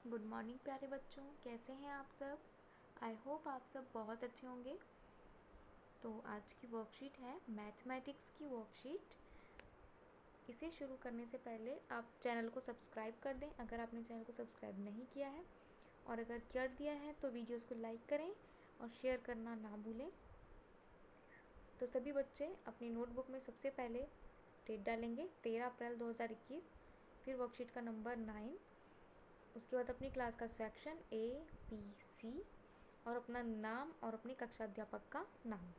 Good morning प्यारे बच्चों, कैसे हैं आप सब। आई होप आप सब बहुत अच्छे होंगे। तो आज की वर्कशीट है मैथमेटिक्स की वर्कशीट। इसे शुरू करने से पहले आप चैनल को सब्सक्राइब कर दें अगर आपने चैनल को सब्सक्राइब नहीं किया है, और अगर कर दिया है तो वीडियोस को लाइक करें और शेयर करना ना भूलें। तो सभी बच्चे अपनी नोटबुक में सबसे पहले डेट डालेंगे 13 अप्रैल 2021, फिर वर्कशीट का नंबर 9, उसके बाद अपनी क्लास का सेक्शन ABC और अपना नाम और अपनी कक्षा अध्यापक का नाम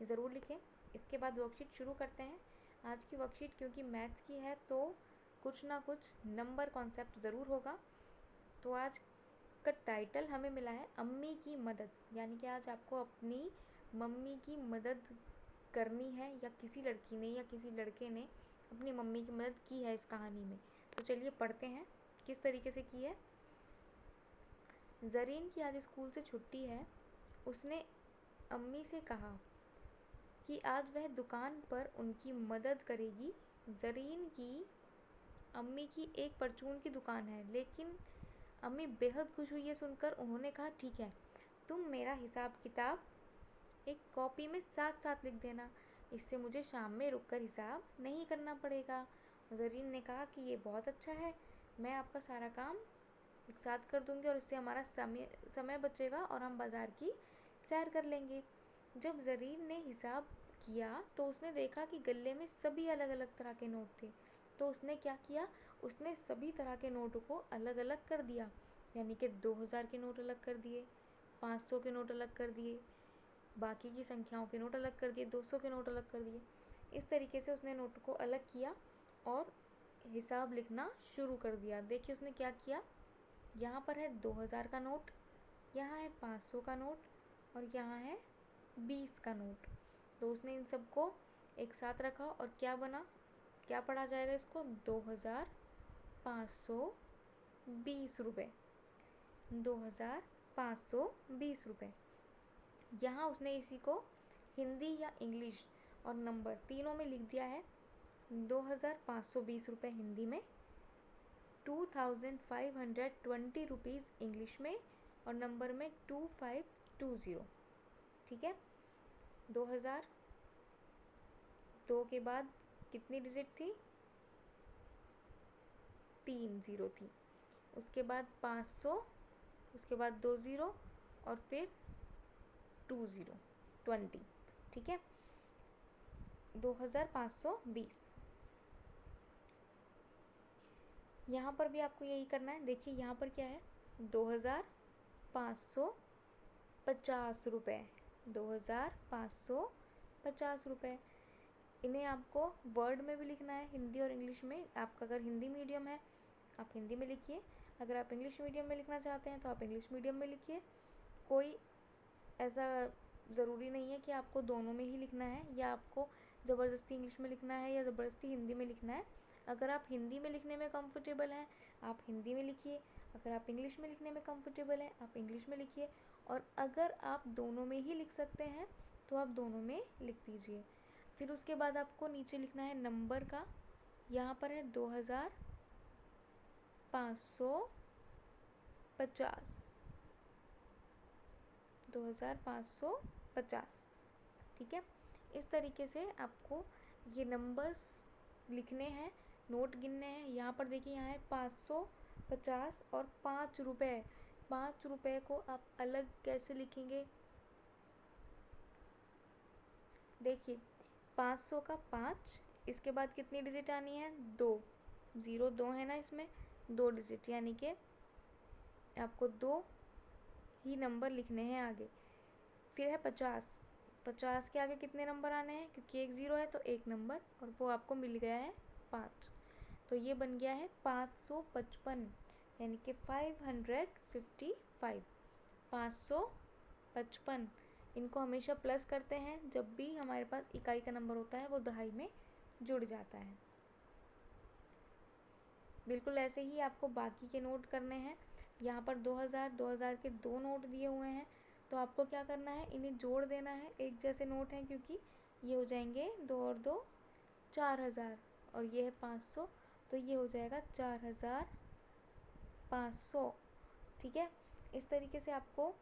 ये ज़रूर लिखें। इसके बाद वर्कशीट शुरू करते हैं। आज की वर्कशीट क्योंकि मैथ्स की है तो कुछ ना कुछ नंबर कॉन्सेप्ट ज़रूर होगा। तो आज का टाइटल हमें मिला है अम्मी की मदद, यानी कि आज आपको अपनी मम्मी की मदद करनी है, या किसी लड़की ने या किसी लड़के ने अपनी मम्मी की मदद की है इस कहानी में। तो चलिए पढ़ते हैं किस तरीके से की है। ज़रीन की आज स्कूल से छुट्टी है। उसने अम्मी से कहा कि आज वह दुकान पर उनकी मदद करेगी। ज़रीन की अम्मी की एक परचून की दुकान है, लेकिन अम्मी बेहद खुश हुई ये सुनकर। उन्होंने कहा, ठीक है, तुम मेरा हिसाब किताब एक कॉपी में साथ साथ लिख देना, इससे मुझे शाम में रुककर हिसाब नहीं करना पड़ेगा। ज़रीन ने कहा कि ये बहुत अच्छा है, मैं आपका सारा काम एक साथ कर दूंगी और इससे हमारा समय बचेगा और हम बाज़ार की सैर कर लेंगे। जब ज़रीन ने हिसाब किया तो उसने देखा कि गल्ले में सभी अलग अलग तरह के नोट थे। तो उसने क्या किया, उसने सभी तरह के नोटों को अलग अलग कर दिया, यानी कि 2000 के नोट अलग कर दिए, 500 के नोट अलग कर दिए, बाकी की संख्याओं के नोट अलग कर दिए, 200 के नोट अलग कर दिए। इस तरीके से उसने नोट को अलग किया और हिसाब लिखना शुरू कर दिया। देखिए उसने क्या किया, यहाँ पर है 2000 का नोट, यहाँ है 500 का नोट और यहाँ है 20 का नोट। तो उसने इन सबको एक साथ रखा और क्या बना, क्या पढ़ा जाएगा इसको, 2520 रुपये, 2520 रुपये। यहाँ उसने इसी को हिंदी या इंग्लिश और नंबर तीनों में लिख दिया है। 2520 रुपये हिंदी में, 2520 रुपीज़ इंग्लिश में और नंबर में 2520। ठीक है, 2002 के बाद कितनी डिजिट थी, 3 ज़ीरो थी। उसके बाद 500, उसके बाद 2 ज़ीरो और फिर 2 ज़ीरो, 20। ठीक है, 2520। यहाँ पर भी आपको यही करना है। देखिए यहाँ पर क्या है, 2550 रुपये, 2550 रुपये। इन्हें आपको वर्ड में भी लिखना है, हिंदी और इंग्लिश में। आपका अगर हिंदी मीडियम है आप हिंदी में लिखिए, अगर आप इंग्लिश मीडियम में लिखना चाहते हैं तो आप इंग्लिश मीडियम में लिखिए। कोई ऐसा ज़रूरी नहीं है कि आपको दोनों में ही लिखना है, या आपको ज़बरदस्ती इंग्लिश में लिखना है या ज़बरदस्ती हिंदी में लिखना है। अगर आप हिंदी में लिखने में कंफर्टेबल हैं आप हिंदी में लिखिए, अगर आप इंग्लिश में लिखने में कंफर्टेबल हैं आप इंग्लिश में लिखिए, और अगर आप दोनों में ही लिख सकते हैं तो आप दोनों में लिख दीजिए। फिर उसके बाद आपको नीचे लिखना है नंबर का। यहाँ पर है 2550, ठीक है। इस तरीके से आपको ये नंबर्स लिखने हैं, नोट गिनने हैं। यहाँ पर देखिए, यहाँ है 550 और 5 रुपये। 5 रुपये को आप अलग कैसे लिखेंगे, देखिए 500 का 5, इसके बाद कितनी डिजिट आनी है, 2, 0 2 है ना इसमें, 2 डिजिट, यानी कि आपको 2 ही नंबर लिखने हैं आगे। फिर है 50, 50 के आगे कितने नंबर आने हैं, क्योंकि एक 0 है तो एक नंबर, और वो आपको मिल गया है 5। तो ये बन गया है 555, यानी कि 555, 555। इनको हमेशा प्लस करते हैं, जब भी हमारे पास इकाई का नंबर होता है वो दहाई में जुड़ जाता है। बिल्कुल ऐसे ही आपको बाकी के नोट करने हैं। यहाँ पर 2000 के 2 नोट दिए हुए हैं, तो आपको क्या करना है, इन्हें जोड़ देना है। एक जैसे नोट हैं क्योंकि ये हो जाएंगे 2 और 2 4000, और ये है 500, तो ये हो जाएगा 4500। ठीक है। इस तरीके से आपको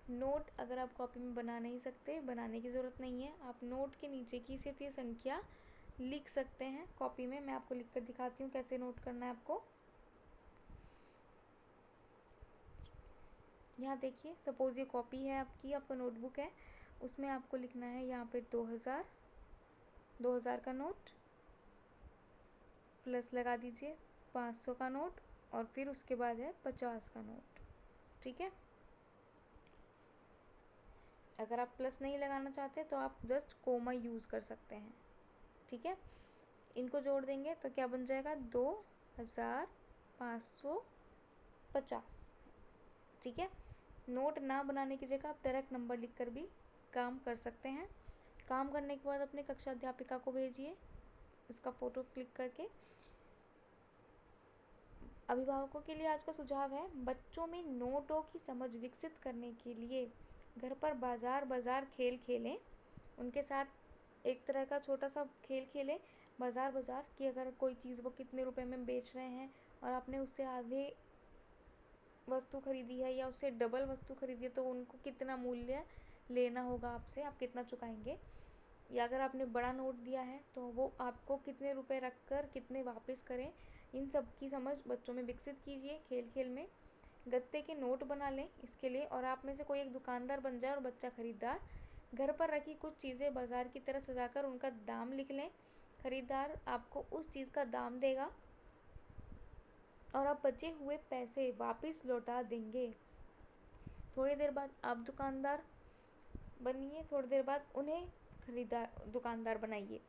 नोट, अगर आप कॉपी में बना नहीं सकते, बनाने की ज़रूरत नहीं है, आप नोट के नीचे की सिर्फ ये संख्या लिख सकते हैं कॉपी में। मैं आपको लिख कर दिखाती हूँ कैसे नोट करना है आपको। यहाँ देखिए, सपोज़ ये कॉपी है आपकी, आपका नोटबुक है, उसमें आपको लिखना है यहाँ पे 2000 का नोट, प्लस लगा दीजिए 500 का नोट, और फिर उसके बाद है 50 का नोट। ठीक है। अगर आप प्लस नहीं लगाना चाहते तो आप जस्ट कोमा यूज़ कर सकते हैं। ठीक है। इनको जोड़ देंगे तो क्या बन जाएगा, 2550। ठीक है। नोट ना बनाने की जगह आप डायरेक्ट नंबर लिखकर भी काम कर सकते हैं। काम करने के बाद अपने कक्षा अध्यापिका को भेजिए इसका फ़ोटो क्लिक करके। अभिभावकों के लिए आज का सुझाव है, बच्चों में नोटों की समझ विकसित करने के लिए घर पर बाज़ार खेल खेलें। उनके साथ एक तरह का छोटा सा खेल खेलें, बाज़ार कि अगर कोई चीज़ वो कितने रुपए में बेच रहे हैं और आपने उससे आधे वस्तु खरीदी है या उससे डबल वस्तु खरीदी है, तो उनको कितना मूल्य लेना होगा आपसे, आप कितना चुकाएंगे। या अगर आपने बड़ा नोट दिया है तो वो आपको कितने रुपए रख कर कितने वापस करें, इन सब की समझ बच्चों में विकसित कीजिए खेल खेल में। गत्ते के नोट बना लें इसके लिए, और आप में से कोई एक दुकानदार बन जाए और बच्चा खरीदार। घर पर रखी कुछ चीज़ें बाजार की तरह सजाकर उनका दाम लिख लें। खरीदार आपको उस चीज़ का दाम देगा और आप बचे हुए पैसे वापस लौटा देंगे। थोड़ी देर बाद आप दुकानदार बनिए, थोड़ी देर बाद उन्हें दुकानदार बनाइए।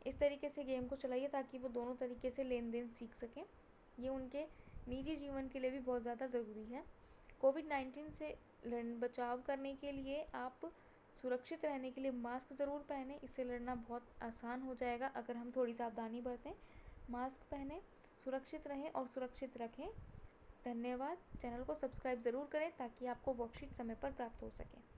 इस तरीके से गेम को चलाइए ताकि वो दोनों तरीके से लेन देन सीख सकें। ये उनके निजी जीवन के लिए भी बहुत ज़्यादा ज़रूरी है। कोविड-19 से बचाव करने के लिए आप सुरक्षित रहने के लिए मास्क ज़रूर पहनें। इससे लड़ना बहुत आसान हो जाएगा अगर हम थोड़ी सावधानी बरतें। मास्क पहनें, सुरक्षित रहें और सुरक्षित रखें। धन्यवाद। चैनल को सब्सक्राइब ज़रूर करें ताकि आपको वर्कशीट समय पर प्राप्त हो सके।